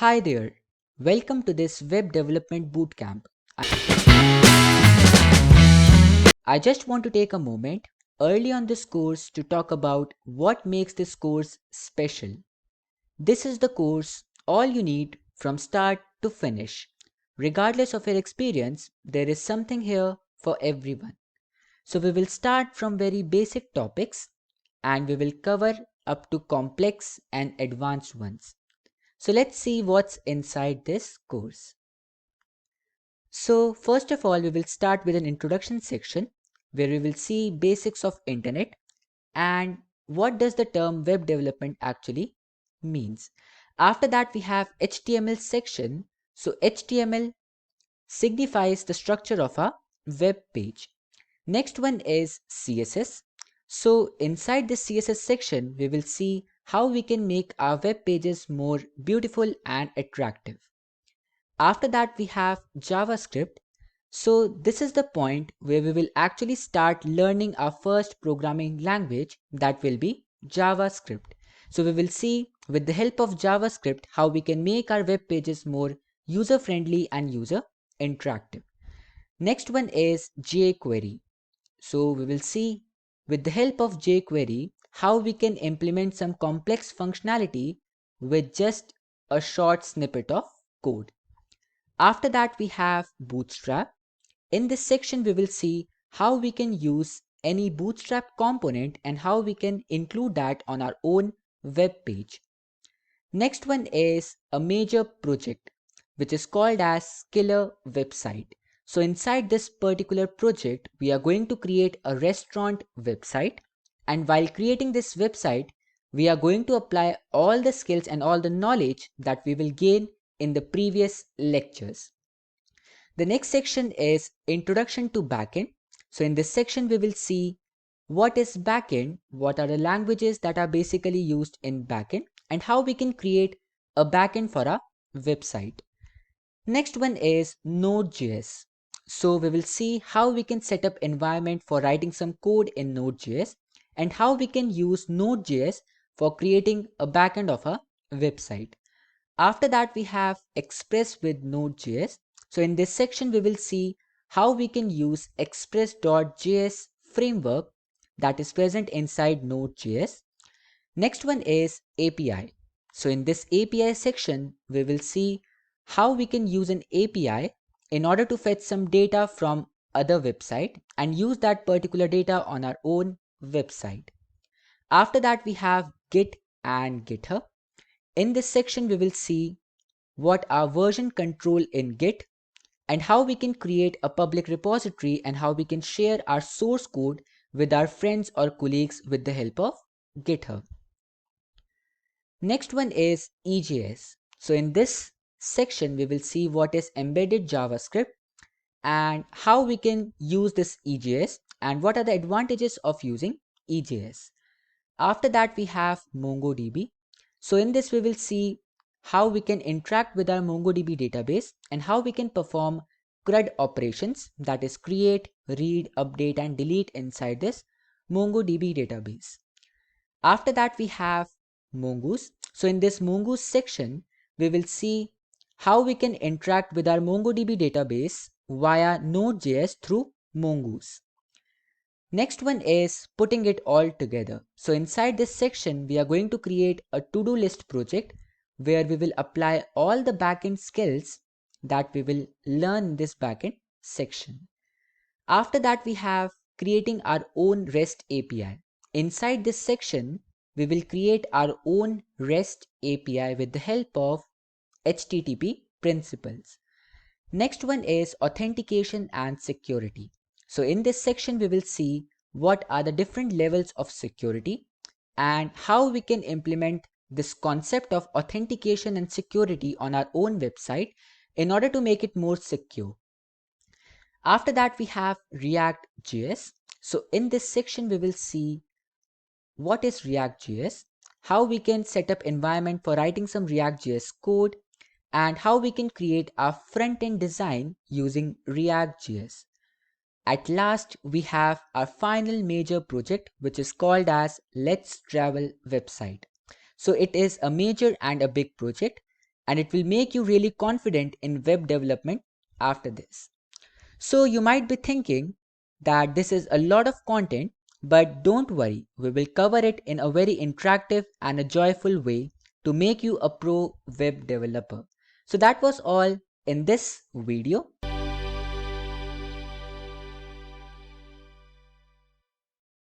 Hi there, welcome to this web development bootcamp. I just want to take a moment early on this course to talk about what makes this course special. This is the course all you need from start to finish. Regardless of your experience, there is something here for everyone. So we will start from very basic topics and we will cover up to complex and advanced ones. So let's see what's inside this course. So first of all, we will start with an introduction section where we will see basics of internet and what does the term web development actually means. After that, we have HTML section. So HTML signifies the structure of a web page. Next one is CSS. So inside this CSS section, we will see how we can make our web pages more beautiful and attractive. After that, we have JavaScript. So this is the point where we will actually start learning our first programming language, that will be JavaScript. So we will see with the help of JavaScript how we can make our web pages more user friendly and user interactive. Next one is jQuery. So we will see with the help of jQuery how we can implement some complex functionality with just a short snippet of code. After that, we have Bootstrap. In this section, we will see how we can use any Bootstrap component and how we can include that on our own web page. Next one is a major project, which is called as Killer Website. So inside this particular project, we are going to create a restaurant website. And while creating this website, we are going to apply all the skills and all the knowledge that we will gain in the previous lectures. The next section is Introduction to Backend. So in this section, we will see what is backend, what are the languages that are basically used in backend, and how we can create a backend for a website. Next one is Node.js. So we will see how we can set up environment for writing some code in Node.js and how we can use Node.js for creating a backend of a website. After that, we have Express with Node.js. So in this section, we will see how we can use Express.js framework that is present inside Node.js. Next one is API. So in this API section, we will see how we can use an API in order to fetch some data from other website and use that particular data on our own website. After that, we have Git and GitHub. In this section, we will see what are version control in Git and how we can create a public repository and how we can share our source code with our friends or colleagues with the help of GitHub. Next one is EJS. So in this section, we will see what is embedded JavaScript and how we can use this EJS and what are the advantages of using EJS. After that, we have MongoDB. So in this, we will see how we can interact with our MongoDB database and how we can perform CRUD operations, that is create, read, update and delete inside this MongoDB database. After that, we have Mongoose. So in this Mongoose section, we will see how we can interact with our MongoDB database via Node.js through Mongoose. Next one is putting it all together. So inside this section, we are going to create a to-do list project where we will apply all the backend skills that we will learn in this backend section. After that, we have creating our own REST API. Inside this section, we will create our own REST API with the help of HTTP principles. Next one is authentication and security. So in this section, we will see what are the different levels of security and how we can implement this concept of authentication and security on our own website in order to make it more secure. After that, we have React.js. So in this section, we will see what is React.js, how we can set up environment for writing some React.js code, and how we can create our front-end design using React.js. At last, we have our final major project, which is called as Let's Travel website. So it is a major and a big project, and it will make you really confident in web development after this. So you might be thinking that this is a lot of content, but don't worry, we will cover it in a very interactive and a joyful way to make you a pro web developer. So that was all in this video.